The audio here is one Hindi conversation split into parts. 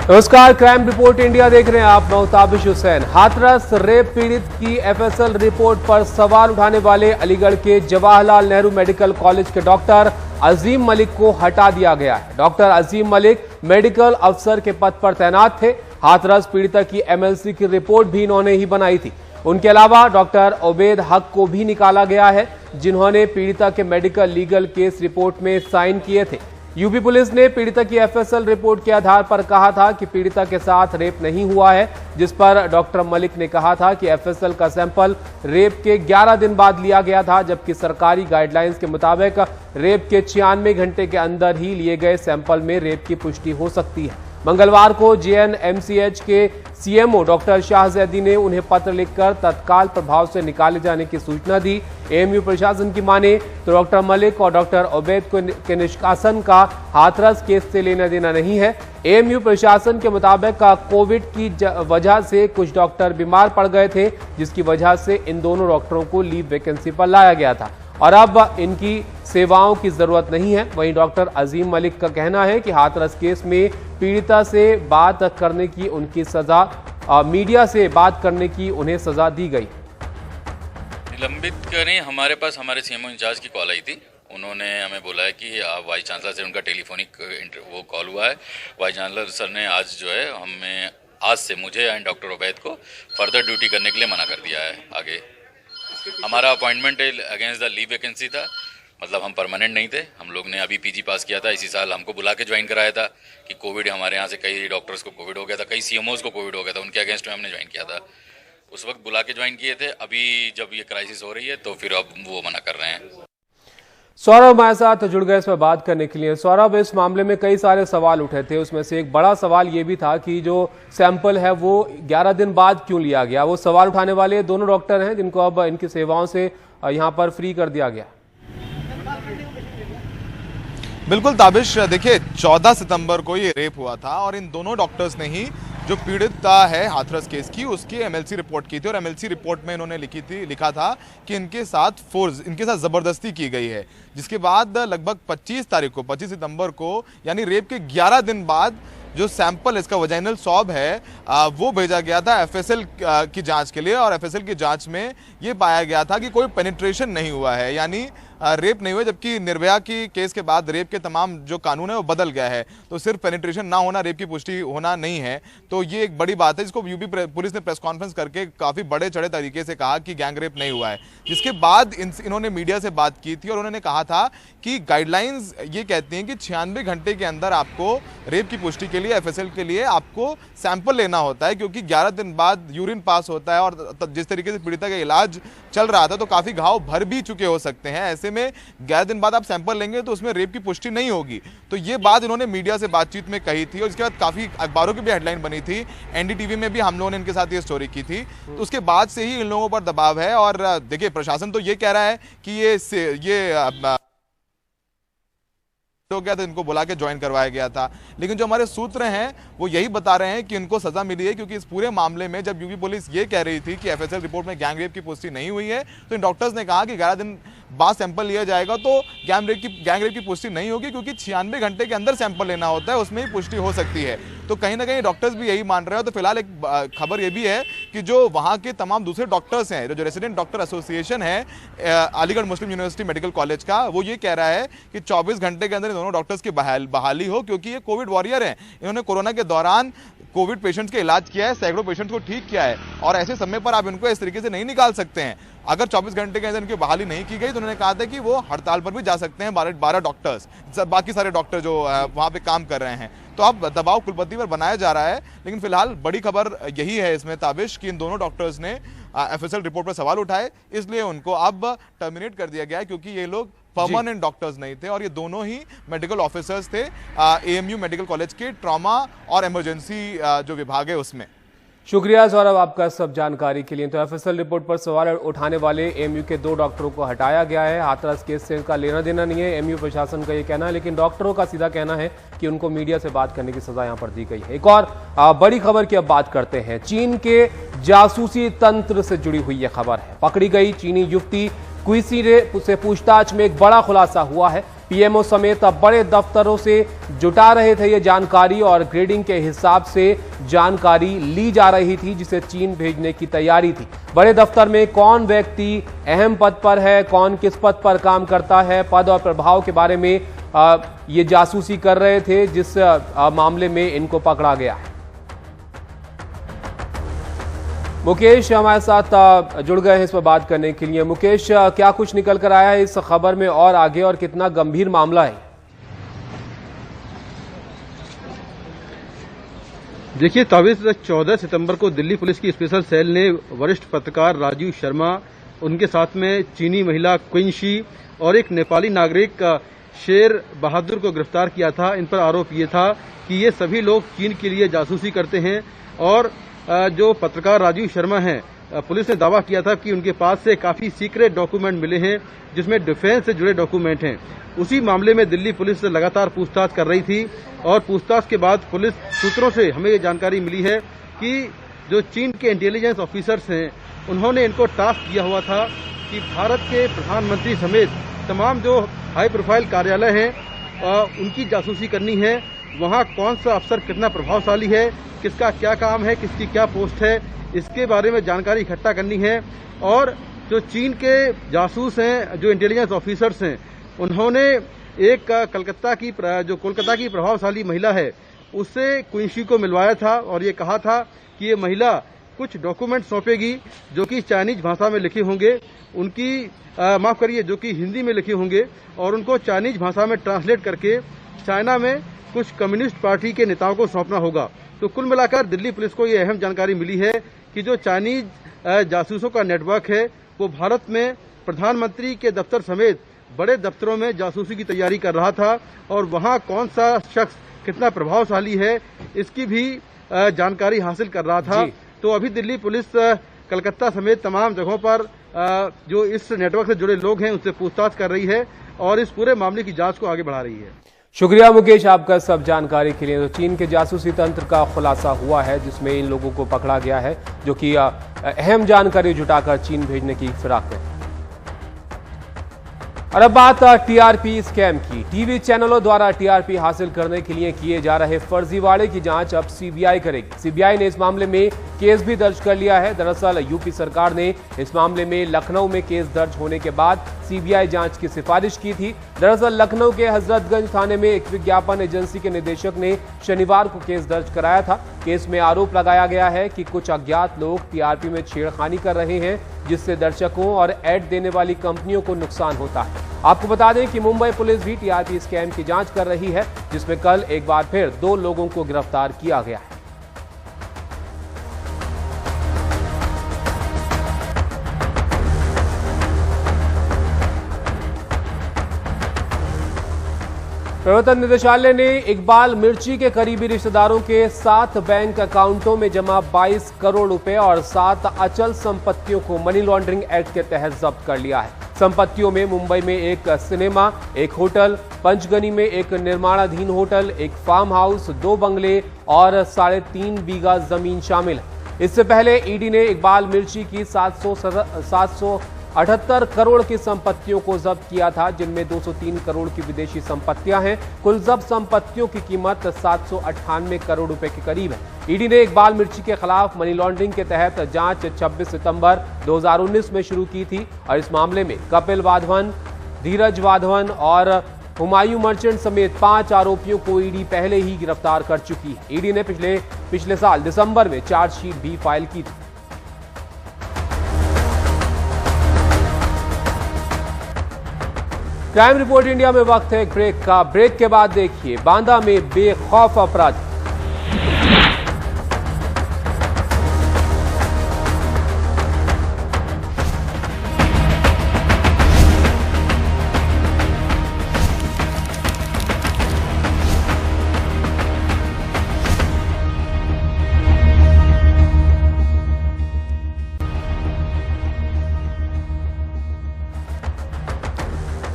नमस्कार, क्राइम रिपोर्ट इंडिया देख रहे हैं आप। मैं ताबिश हुसैन। हाथरस रेप पीड़ित की एफएसएल रिपोर्ट पर सवाल उठाने वाले अलीगढ़ के जवाहरलाल नेहरू मेडिकल कॉलेज के डॉक्टर अजीम मलिक को हटा दिया गया है। डॉक्टर अजीम मलिक मेडिकल अफसर के पद पर तैनात थे। हाथरस पीड़िता की एमएलसी की रिपोर्ट भी इन्होंने ही बनाई थी। उनके अलावा डॉक्टर उबैद हक को भी निकाला गया है, जिन्होंने पीड़िता के मेडिकल लीगल केस रिपोर्ट में साइन किए थे। यूपी पुलिस ने पीड़िता की एफएसएल रिपोर्ट के आधार पर कहा था कि पीड़िता के साथ रेप नहीं हुआ है, जिस पर डॉक्टर मलिक ने कहा था कि एफएसएल का सैंपल रेप के 11 दिन बाद लिया गया था, जबकि सरकारी गाइडलाइंस के मुताबिक रेप के 96 घंटे के अंदर ही लिए गए सैंपल में रेप की पुष्टि हो सकती है। मंगलवार को जेएनएमसीएच के सीएमओ डॉक्टर शाहजैदी ने उन्हें पत्र लिखकर तत्काल प्रभाव से निकाले जाने की सूचना दी। एएमयू प्रशासन की माने तो डॉक्टर मलिक और डॉक्टर उबैद के निष्कासन का हाथरस केस से लेना देना नहीं है। एएमयू प्रशासन के मुताबिक कोविड की वजह से कुछ डॉक्टर बीमार पड़ गए थे, जिसकी वजह से इन दोनों डॉक्टरों को लीव वैकेंसी पर लाया गया था और अब इनकी सेवाओं की जरूरत नहीं है। वहीं डॉक्टर अजीम मलिक का कहना है कि हाथरस केस में पीड़िता से बात करने की उनकी सजा, मीडिया से बात करने की उन्हें सजा दी गई। निलंबित करें, हमारे पास हमारे सीएमओ इंचार्ज की कॉल आई थी। उन्होंने हमें बोला है कि वाइस चांसलर से उनका टेलीफोनिक वो कॉल हुआ है। वाइस चांसलर सर ने आज जो है हमें आज से मुझे एंड डॉक्टर उबैद को फर्दर ड्यूटी करने के लिए मना कर दिया है। आगे हमारा appointment against the leave vacancy था, मतलब हम परमानेंट नहीं थे। हम लोग ने अभी पीजी पास किया था, इसी साल हमको बुला के ज्वाइन कराया था कि कोविड हमारे यहाँ से कई डॉक्टर्स को कोविड हो गया था, कई सीएमओज को कोविड हो गया था, उनके अगेंस्ट में हमने ज्वाइन किया था। उस वक्त बुला के ज्वाइन किए थे। अभी जब ये क्राइसिस हो रही है तो फिर अब वो मना कर रहे हैं। सौरभ हमारे साथ जुड़ गए इस पर बात करने के लिए। सौरभ, इस मामले में कई सारे सवाल उठे थे, उसमें से एक बड़ा सवाल ये भी था कि जो सैंपल है वो 11 दिन बाद क्यों लिया गया। वो सवाल उठाने वाले दोनों डॉक्टर हैं जिनको अब इनकी सेवाओं से यहाँ पर फ्री कर दिया गया। बिल्कुल ताबिश, देखिए 14 सितंबर को ये रेप हुआ था और इन दोनों डॉक्टर्स ने ही जो पीड़िता है हाथरस केस की उसकी एमएलसी रिपोर्ट की थी और एमएलसी रिपोर्ट में इन्होंने लिखा था कि इनके साथ ज़बरदस्ती की गई है। जिसके बाद लगभग 25 सितंबर को यानी रेप के 11 दिन बाद जो सैंपल इसका वजाइनल स्वैब है वो भेजा गया था एफएसएल की जांच के लिए और एफएसएल की जांच में ये पाया गया था कि कोई पेनिट्रेशन नहीं हुआ है, यानी रेप नहीं हुआ। जबकि निर्भया की केस के बाद रेप के तमाम जो कानून है वो बदल गया है, तो सिर्फ पेनिट्रेशन ना होना रेप की पुष्टि होना नहीं है। तो ये एक बड़ी बात है जिसको यूपी पुलिस ने प्रेस कॉन्फ्रेंस करके काफ़ी बड़े चढ़े तरीके से कहा कि गैंग रेप नहीं हुआ है। जिसके बाद इन्होंने मीडिया से बात की थी और उन्होंने कहा था कि गाइडलाइंस ये कहती हैं कि 96 घंटे के अंदर आपको रेप की पुष्टि के लिए एफएसएल के लिए आपको सैंपल लेना होता है, क्योंकि 11 दिन बाद यूरिन पास होता है और जिस तरीके से पीड़िता का इलाज चल रहा था तो काफ़ी घाव भर भी चुके हो सकते हैं। ऐसे में 11 दिन बाद आप सैंपल लेंगे तो उसमें रेप की पुष्टि नहीं होगी। तो ये बात इन्होंने मीडिया से बातचीत में कही थी और इसके बाद काफ़ी अखबारों की भी हेडलाइन बनी थी। एनडीटीवी में भी हम लोगों ने इनके साथ ये स्टोरी की थी। तो उसके बाद से ही इन लोगों पर दबाव है और देखिए प्रशासन तो ये कह रहा है कि ये हो गया था, इनको बुला के ज्वाइन करवाया गया था, लेकिन जो हमारे सूत्र हैं वो यही बता रहे हैं कि इनको सजा मिली है, क्योंकि इस पूरे मामले में जब यूपी पुलिस ये कह रही थी कि एफएसएल रिपोर्ट में गैंग रेप की पुष्टि नहीं हुई है, तो इन डॉक्टर्स ने कहा कि 11 दिन बाद सैंपल लिया जाएगा तो गैंग रेप की पुष्टि नहीं होगी, क्योंकि 96 घंटे के अंदर सैंपल लेना होता है, उसमें ही पुष्टि हो सकती है। तो कहीं ना कहीं डॉक्टर्स भी यही मान रहे हो। तो फिलहाल एक खबर ये भी है कि जो वहाँ के तमाम दूसरे डॉक्टर्स हैं, जो रेसिडेंट डॉक्टर एसोसिएशन है अलीगढ़ मुस्लिम यूनिवर्सिटी मेडिकल कॉलेज का, वो ये कह रहा है कि 24 घंटे के अंदर इन दोनों डॉक्टर्स की बहाली हो, क्योंकि ये कोविड वॉरियर हैं। इन्होंने कोरोना के दौरान कोविड पेशेंट्स का इलाज किया है, सैकड़ों पेशेंट्स को ठीक किया है और ऐसे समय पर आप इनको इस तरीके से नहीं निकाल सकते हैं। अगर 24 घंटे के अंदर इनकी बहाली नहीं की गई तो उन्होंने कहा था कि वो हड़ताल पर भी जा सकते हैं 12 डॉक्टर्स, बाकी सारे डॉक्टर जो वहाँ पे काम कर रहे हैं। तो अब दबाव कुलपति पर बनाया जा रहा है, लेकिन फिलहाल बड़ी खबर यही है इसमें ताबिश कि इन दोनों डॉक्टर्स ने एफएसएल रिपोर्ट पर सवाल उठाए, इसलिए उनको अब टर्मिनेट कर दिया गया है, क्योंकि ये लोग परमानेंट डॉक्टर्स नहीं थे और ये दोनों ही मेडिकल ऑफिसर्स थे एएमयू मेडिकल कॉलेज के ट्रॉमा और इमरजेंसी जो विभाग है उसमें। शुक्रिया सौरभ आपका सब जानकारी के लिए। तो एफएसएल रिपोर्ट पर सवाल उठाने वाले एएमयू के 2 डॉक्टरों को हटाया गया है। हाथरस केस से इनका लेना देना नहीं है, एएमयू प्रशासन का ये कहना है, लेकिन डॉक्टरों का सीधा कहना है कि उनको मीडिया से बात करने की सजा यहां पर दी गई है। एक और बड़ी खबर की अब बात करते हैं। चीन के जासूसी तंत्र से जुड़ी हुई यह खबर है। पकड़ी गई चीनी युवती क्विसी से पूछताछ में एक बड़ा खुलासा हुआ है। पीएमओ समेत बड़े दफ्तरों से जुटा रहे थे ये जानकारी और ग्रेडिंग के हिसाब से जानकारी ली जा रही थी जिसे चीन भेजने की तैयारी थी। बड़े दफ्तर में कौन व्यक्ति अहम पद पर है, कौन किस पद पर काम करता है, पद और प्रभाव के बारे में ये जासूसी कर रहे थे, जिस मामले में इनको पकड़ा गया है। मुकेश हमारे साथ जुड़ गए हैं इस पर बात करने के लिए। मुकेश, क्या कुछ निकल कर आया है इस खबर में और आगे, और कितना गंभीर मामला है? देखिए ताबिश, 14 सितंबर को दिल्ली पुलिस की स्पेशल सेल ने वरिष्ठ पत्रकार राजीव शर्मा, उनके साथ में चीनी महिला क्विंशी और एक नेपाली नागरिक शेर बहादुर को गिरफ्तार किया था। इन पर आरोप ये था कि ये सभी लोग चीन के लिए जासूसी करते हैं और जो पत्रकार राजीव शर्मा हैं, पुलिस ने दावा किया था कि उनके पास से काफी सीक्रेट डॉक्यूमेंट मिले हैं जिसमें डिफेंस से जुड़े डॉक्यूमेंट हैं। उसी मामले में दिल्ली पुलिस लगातार पूछताछ कर रही थी और पूछताछ के बाद पुलिस सूत्रों से हमें ये जानकारी मिली है कि जो चीन के इंटेलिजेंस ऑफिसर्स हैं, उन्होंने इनको टास्क दिया हुआ था कि भारत के प्रधानमंत्री समेत तमाम जो हाई प्रोफाइल कार्यालय हैं उनकी जासूसी करनी है। वहाँ कौन सा अफसर कितना प्रभावशाली है, किसका क्या काम है, किसकी क्या पोस्ट है, इसके बारे में जानकारी इकट्ठा करनी है। और जो चीन के जासूस हैं, जो इंटेलिजेंस ऑफिसर्स हैं, उन्होंने एक कोलकाता की प्रभावशाली महिला है, उससे क्विंशी को मिलवाया था और ये कहा था कि ये महिला कुछ डॉक्यूमेंट सौंपेगी जो कि चाइनीज भाषा में लिखे होंगे, जो कि हिंदी में लिखे होंगे और उनको चाइनीज भाषा में ट्रांसलेट करके चाइना में कुछ कम्युनिस्ट पार्टी के नेताओं को सौंपना होगा। तो कुल मिलाकर दिल्ली पुलिस को ये अहम जानकारी मिली है कि जो चाइनीज जासूसों का नेटवर्क है वो भारत में प्रधानमंत्री के दफ्तर समेत बड़े दफ्तरों में जासूसी की तैयारी कर रहा था और वहाँ कौन सा शख्स कितना प्रभावशाली है इसकी भी जानकारी हासिल कर रहा था। तो अभी दिल्ली पुलिस कलकत्ता समेत तमाम जगहों पर जो इस नेटवर्क से जुड़े लोग हैं उनसे पूछताछ कर रही है और इस पूरे मामले की जांच को आगे बढ़ा रही है। शुक्रिया मुकेश आपका सब जानकारी के लिए। तो चीन के जासूसी तंत्र का खुलासा हुआ है जिसमें इन लोगों को पकड़ा गया है जो कि अहम जानकारी जुटाकर चीन भेजने की फिराक में। और अब बात टीआरपी स्कैम की। टीवी चैनलों द्वारा टीआरपी हासिल करने के लिए किए जा रहे फर्जीवाड़े की जांच अब सीबीआई करेगी। सीबीआई ने इस मामले में केस भी दर्ज कर लिया है। दरअसल यूपी सरकार ने इस मामले में लखनऊ में केस दर्ज होने के बाद सीबीआई जांच की सिफारिश की थी। दरअसल लखनऊ के हजरतगंज थाने में एक विज्ञापन एजेंसी के निदेशक ने शनिवार को केस दर्ज कराया था। केस में आरोप लगाया गया है कि कुछ अज्ञात लोग टीआरपी में छेड़खानी कर रहे हैं जिससे दर्शकों और ऐड देने वाली कंपनियों को नुकसान होता है। आपको बता दें कि मुंबई पुलिस भी टीआरपी स्कैम की जांच कर रही है जिसमें कल एक बार फिर 2 लोगों को गिरफ्तार किया गया है। प्रवर्तन निदेशालय ने इकबाल मिर्ची के करीबी रिश्तेदारों के 7 बैंक अकाउंटों में जमा 22 करोड़ रुपए और 7 अचल संपत्तियों को मनी लॉन्ड्रिंग एक्ट के तहत जब्त कर लिया है। संपत्तियों में मुंबई में एक सिनेमा, एक होटल, पंचगनी में एक निर्माणाधीन होटल, एक फार्म हाउस, 2 बंगले और 3.5 बीघा जमीन शामिल है। इससे पहले ईडी ने इकबाल मिर्ची की 778 करोड़ की संपत्तियों को जब्त किया था जिनमें 203 करोड़ की विदेशी संपत्तियां हैं। कुल जब्त संपत्तियों की कीमत 798 करोड़ रुपए के करीब है। ईडी ने इकबाल मिर्ची के खिलाफ मनी लॉन्ड्रिंग के तहत जांच 26 सितंबर 2019 में शुरू की थी और इस मामले में कपिल वाधवन, धीरज वाधवन और हुमायूं मर्चेंट समेत 5 आरोपियों को ईडी पहले ही गिरफ्तार कर चुकी है। ईडी ने पिछले साल दिसंबर में चार्जशीट भी फाइल की थी। क्राइम रिपोर्ट इंडिया में वक्त है एक ब्रेक का। ब्रेक के बाद देखिए बांदा में बेखौफ अपराधी।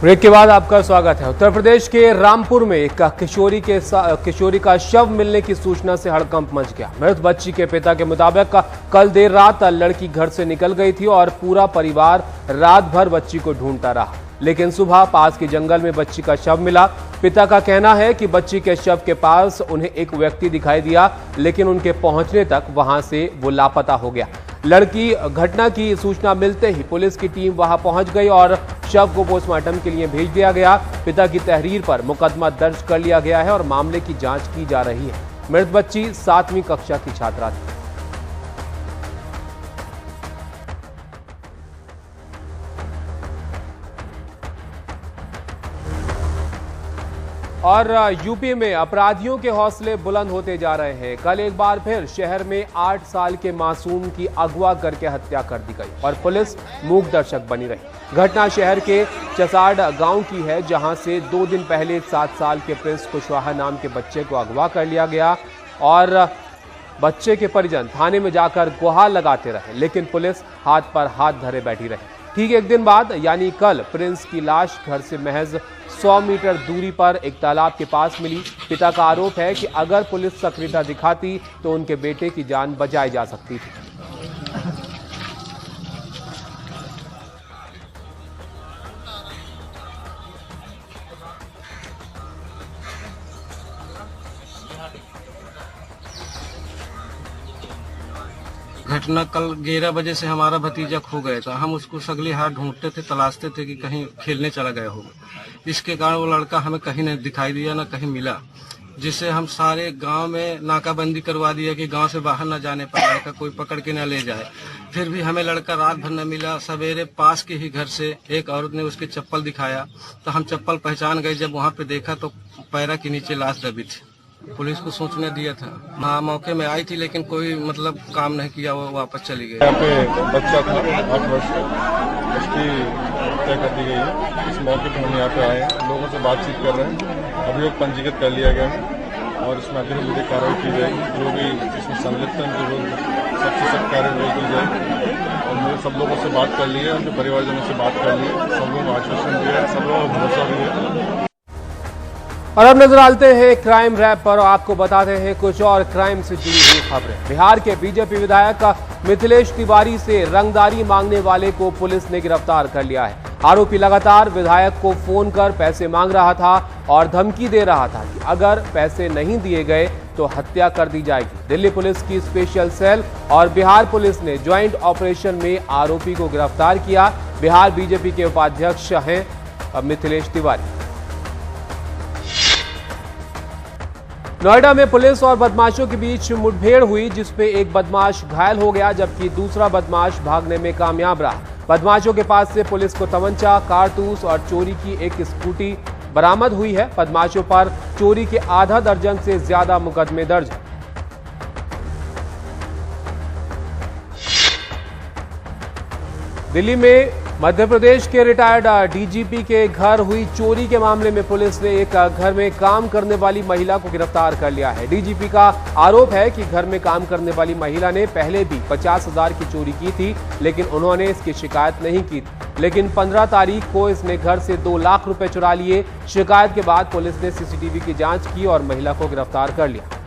ब्रेक के बाद आपका स्वागत है। उत्तर प्रदेश के रामपुर में एक किशोरी का शव मिलने की सूचना से हड़कंप मच गया। मृत बच्ची के पिता के मुताबिक कल देर रात लड़की घर से निकल गई थी और पूरा परिवार रात भर बच्ची को ढूंढता रहा। लेकिन सुबह पास के जंगल में बच्ची का शव मिला। पिता का कहना है कि बच्ची के शव के पास उन्हें एक व्यक्ति दिखाई दिया, लेकिन उनके पहुंचने तक वहां से वो लापता हो गया। लड़की घटना की सूचना मिलते ही पुलिस की टीम वहां पहुंच गई और शव को पोस्टमार्टम के लिए भेज दिया गया। पिता की तहरीर पर मुकदमा दर्ज कर लिया गया है और मामले की जांच की जा रही है। मृत बच्ची 7वीं कक्षा की छात्रा थी। और यूपी में अपराधियों के हौसले बुलंद होते जा रहे हैं। कल एक बार फिर शहर में 8 साल के मासूम की अगवा करके हत्या कर दी गई और पुलिस मूक दर्शक बनी रही। घटना शहर के चसाड़ गांव की है, जहां से 2 दिन पहले 7 साल के प्रिंस कुशवाहा नाम के बच्चे को अगवा कर लिया गया और बच्चे के परिजन थाने में जाकर गुहार लगाते रहे, लेकिन पुलिस हाथ पर हाथ धरे बैठी रही। ठीक एक दिन बाद यानी कल प्रिंस की लाश घर से महज 100 मीटर दूरी पर एक तालाब के पास मिली। पिता का आरोप है कि अगर पुलिस सक्रियता दिखाती तो उनके बेटे की जान बचाई जा सकती थी। घटना कल 11 बजे से हमारा भतीजा खो गया था। हम उसको सगली हाथ ढूंढते थे, तलाशते थे कि कहीं खेलने चला गया होगा। इसके कारण वो लड़का हमें कहीं नहीं दिखाई दिया, ना कहीं मिला, जिससे हम सारे गांव में नाकाबंदी करवा दिया कि गांव से बाहर न जाने पाए, का कोई पकड़ के न ले जाए। फिर भी हमें लड़का रात भर न मिला। सवेरे पास के ही घर से एक औरत ने उसके चप्पल दिखाया, तो हम चप्पल पहचान गए। जब वहाँ पे देखा तो पैरा के नीचे लाश दबी थी। पुलिस को सोचने दिया था। हाँ, मौके में आई थी, लेकिन कोई मतलब काम नहीं किया, वो वापस चली गई। यहाँ पे बच्चा था 8 वर्ष का, उसकी हत्या कर दी गई है। इस मौके पर हम यहाँ पे आए हैं, लोगों से बातचीत कर रहे हैं। अभियोग पंजीकृत कर लिया गया है और इसमें अतिरिक्त विधिक कार्रवाई की जाएगी। जो भी इसमें संलिप्त है उनके विरुद्ध सख्त से सख्त कार्रवाई की जाएगी। और मैंने सब लोगों से बात कर ली है, उनके परिवारजनों से बात कर ली है, सब लोगों को आश्वासन दिया है, सब लोगों को भरोसा भी है। और अब नजर डालते हैं क्राइम रैप पर। आपको बताते हैं कुछ और क्राइम से जुड़ी हुई खबरें। बिहार के बीजेपी विधायक मिथिलेश तिवारी से रंगदारी मांगने वाले को पुलिस ने गिरफ्तार कर लिया है। आरोपी लगातार विधायक को फोन कर पैसे मांग रहा था और धमकी दे रहा था कि अगर पैसे नहीं दिए गए तो हत्या कर दी जाएगी। दिल्ली पुलिस की स्पेशल सेल और बिहार पुलिस ने ज्वाइंट ऑपरेशन में आरोपी को गिरफ्तार किया। बिहार बीजेपी के उपाध्यक्ष हैं मिथिलेश तिवारी। नोएडा में पुलिस और बदमाशों के बीच मुठभेड़ हुई, जिसमें एक बदमाश घायल हो गया जबकि दूसरा बदमाश भागने में कामयाब रहा। बदमाशों के पास से पुलिस को तमंचा, कारतूस और चोरी की एक स्कूटी बरामद हुई है। बदमाशों पर चोरी के आधा दर्जन से ज्यादा मुकदमे दर्ज हैं। दिल्ली में मध्य प्रदेश के रिटायर्ड डीजीपी के घर हुई चोरी के मामले में पुलिस ने एक घर में काम करने वाली महिला को गिरफ्तार कर लिया है। डीजीपी का आरोप है कि घर में काम करने वाली महिला ने पहले भी 50,000 की चोरी की थी, लेकिन उन्होंने इसकी शिकायत नहीं की थी। लेकिन 15 तारीख को इसने घर से 2 लाख रुपए चुरा लिए। शिकायत के बाद पुलिस ने सीसीटीवी की जांच की और महिला को गिरफ्तार कर लिया।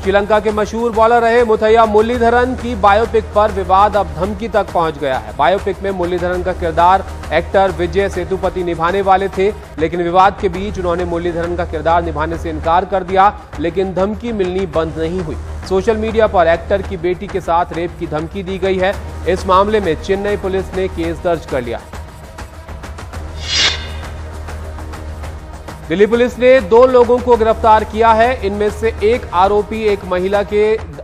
श्रीलंका के मशहूर बॉलर रहे मुथैया मुरलीधरन की बायोपिक पर विवाद अब धमकी तक पहुंच गया है। बायोपिक में मुरलीधरन का किरदार एक्टर विजय सेतुपति निभाने वाले थे, लेकिन विवाद के बीच उन्होंने मुरलीधरन का किरदार निभाने से इनकार कर दिया, लेकिन धमकी मिलनी बंद नहीं हुई। सोशल मीडिया पर एक्टर की बेटी के साथ रेप की धमकी दी गई है। इस मामले में चेन्नई पुलिस ने केस दर्ज कर लिया। दिल्ली पुलिस ने 2 लोगों को गिरफ्तार किया है। इनमें से एक आरोपी एक महिला के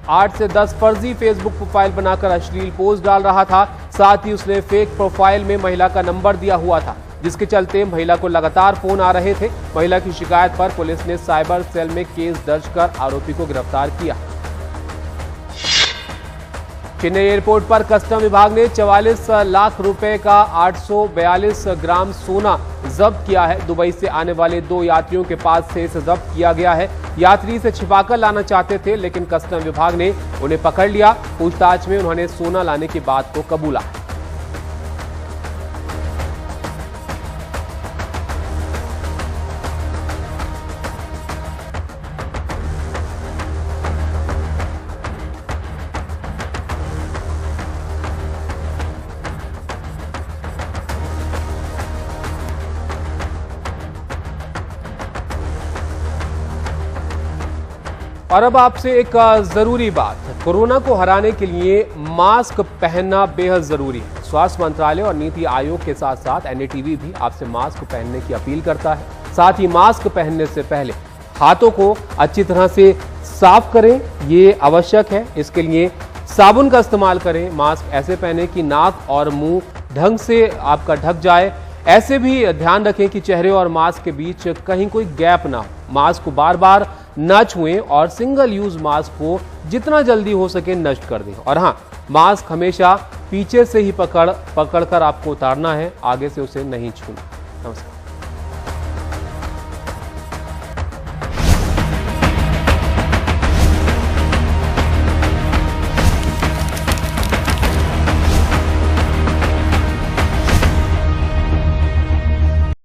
8 से 10 फर्जी फेसबुक प्रोफाइल बनाकर अश्लील पोस्ट डाल रहा था। साथ ही उसने फेक प्रोफाइल में महिला का नंबर दिया हुआ था, जिसके चलते महिला को लगातार फोन आ रहे थे। महिला की शिकायत पर पुलिस ने साइबर सेल में केस दर्ज कर आरोपी को गिरफ्तार किया। चेन्नई एयरपोर्ट पर कस्टम विभाग ने 44 लाख रुपए का 842 ग्राम सोना जब्त किया है। दुबई से आने वाले 2 यात्रियों के पास से इसे जब्त किया गया है। यात्री इसे छिपाकर लाना चाहते थे, लेकिन कस्टम विभाग ने उन्हें पकड़ लिया। पूछताछ में उन्होंने सोना लाने की बात को कबूला। और अब आपसे एक जरूरी बात, कोरोना को हराने के लिए मास्क पहनना बेहद जरूरी है। स्वास्थ्य मंत्रालय और नीति आयोग के साथ साथ एनडीटीवी भी आपसे मास्क पहनने की अपील करता है। साथ ही मास्क पहनने से पहले हाथों को अच्छी तरह से साफ करें, ये आवश्यक है। इसके लिए साबुन का इस्तेमाल करें। मास्क ऐसे पहने कि नाक और मुंह ढंग से आपका ढक जाए। ऐसे भी ध्यान रखें कि चेहरे और मास्क के बीच कहीं कोई गैप ना हो। मास्क को बार बार न छुएं और सिंगल यूज मास्क को जितना जल्दी हो सके नष्ट कर दें। और हाँ, मास्क हमेशा पीछे से ही पकड़ कर आपको उतारना है, आगे से उसे नहीं छूना। नमस्कार।